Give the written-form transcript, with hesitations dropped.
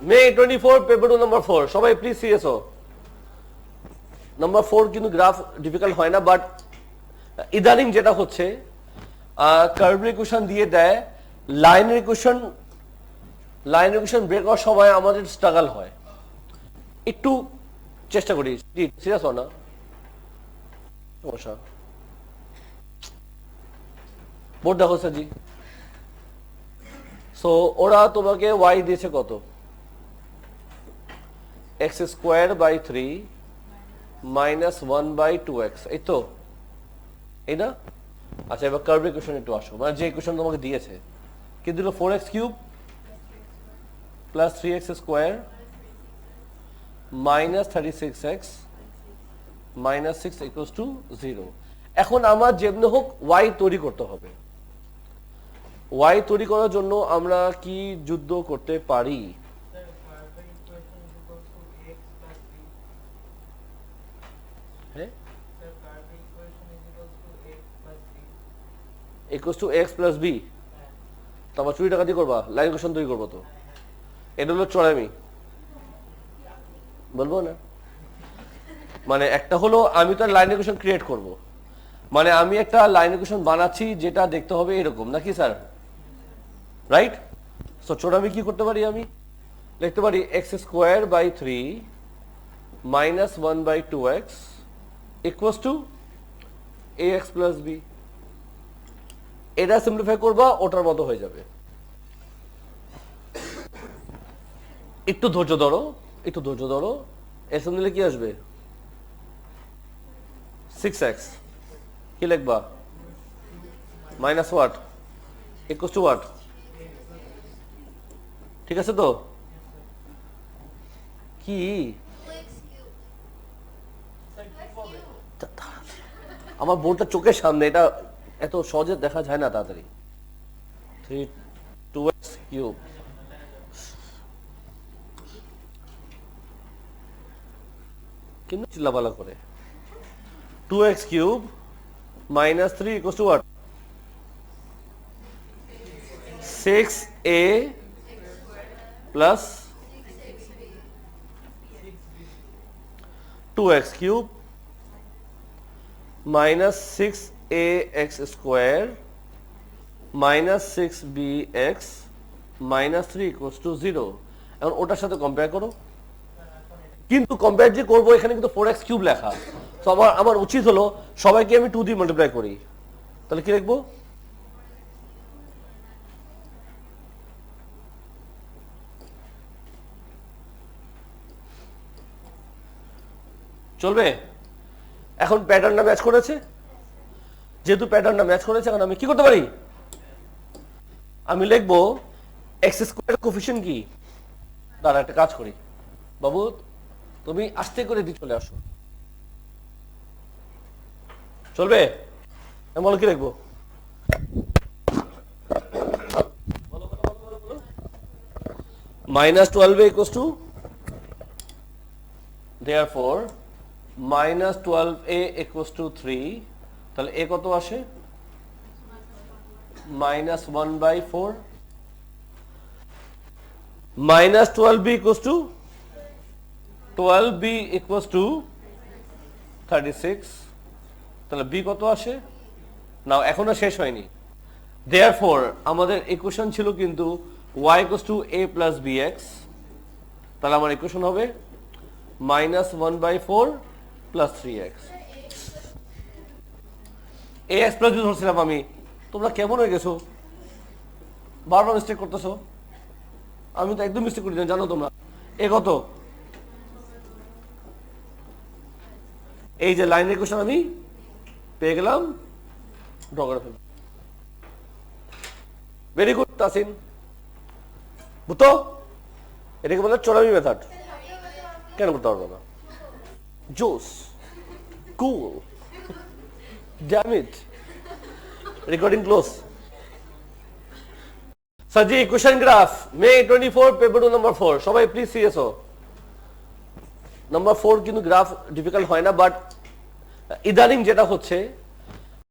May 24 paper 2 number 4 সবাই please serious হও number 4 কিন্তু গ্রাফ ডিফিকাল্ট হয় না বাট ইদানিং যেটা হচ্ছে কার্ভের ইকুয়েশন দিয়ে দেয় লাইনের ইকুয়েশন ব্রেক করার সময় আমাদের স্ট্রাগল হয় একটু চেষ্টা করি সিরিয়াস হও না সমস্যা বোর্ড দেখো স্যার জি সো ওরা তোমাকে y দিয়েছে কত x square by 3 minus 1 by 2x এই তো এই না আচ্ছা এবার কার্ভ ইকুয়েশন একটু আসো মানে যে ইকুয়েশন তোমাকে দিয়েছে কি দিল 4x cube plus 3x square minus 36x minus 6 equals to 0 এখন আমার যেমনি হোক y তৈরি করতে হবে y তৈরি করার জন্য আমরা কি যুদ্ধ করতে পারি equals to x plus b তারপর চুরি টাকা দিয়ে করবা লাইন ইকুয়েশন তৈরি করবো তো এটা হলো চড়ামি বলবো না মানে একটা হলো আমি তো লাইন ইকুয়েশন ক্রিয়েট করব মানে আমি একটা লাইন ইকুয়েশন বানাচ্ছি যেটা দেখতে হবে এরকম নাকি স্যার রাইট সো চড়ামি কি করতে পারি আমি লিখতে পারি x square by 3 minus 1 by 2x equals to ax plus b এটা সিম্পলিফাই করবা ওটার মতো হয়ে যাবে একটু ধৈর্য ধরো এসব নিলে কি আসবে 6x কি লিখবা minus what equals to what ঠিক আছে তো কি আমার বোর্ডটা চোখের সামনে এটা এত সহজে দেখা যায় না তাড়াতাড়ি 2x কিউব কিন্তু চিল্লাপালা করে 2x cube minus 3 equals to what 6a plus 2x cube minus 6ax square minus 6bx minus 3 equals to 0 এখন ওটার সাথে কম্পেয়ার করো কিন্তু কম্পেয়ার যে করবো এখানে কিন্তু 4x কিউব লেখা তো আমার উচিত হলো সবাইকে আমি 2 দিয়ে মাল্টিপ্লাই করি তাহলে কি লিখবো চলবে এখন প্যাটার্নটা ম্যাচ করেছে যেহেতু প্যাটার্নটা ম্যাচ করেছে এখন আমি কি করতে পারি আমি লিখবো x স্কয়ার কোএফিশিয়েন্ট কি দাঁড়া একটা কাজ করি বাবু তুমি আস্তে করে দিয়ে চলে আসো চলবে আমি বলো কি লিখবো minus 12a equals to therefore minus 12a equals to 3 তাহলে a কত আসে minus 1 by 4 minus 12b equals to 12b equals to 36 তাহলে b কত আসে নাও এখনো শেষ হয়নি therefore আমাদের ইকুয়েশন ছিল কিন্তু y equals to a plus bx তাহলে আমার ইকুয়েশন হবে minus 1 by 4 plus 3x ax plus b ধরছিলাম আমি তোমরা কেমন হয়ে গেছো বারবার মিস্টেক করতেছো আমি তো একদম মিস্টেক করি না জানো তোমরা এ কত এই যে লাইন ইকুয়েশন আমি পেয়ে গেলাম ড্র করে ফেলব ভেরি গুড তাসিন বুঝতো এটাকে বলে চড়ামি মেথড কেন করতে পারবো না জোস কুল ড্যাম ইট রেকর্ডিং ক্লোজ সাজি ইকুয়েশন গ্রাফ মে 24 পেপার 2 নাম্বার 4 সবাই প্লিজ সিরিয়াস হও নাম্বার 4 কিন্তু গ্রাফ ডিফিকাল্ট হয় না বাট ইদানিং যেটা হচ্ছে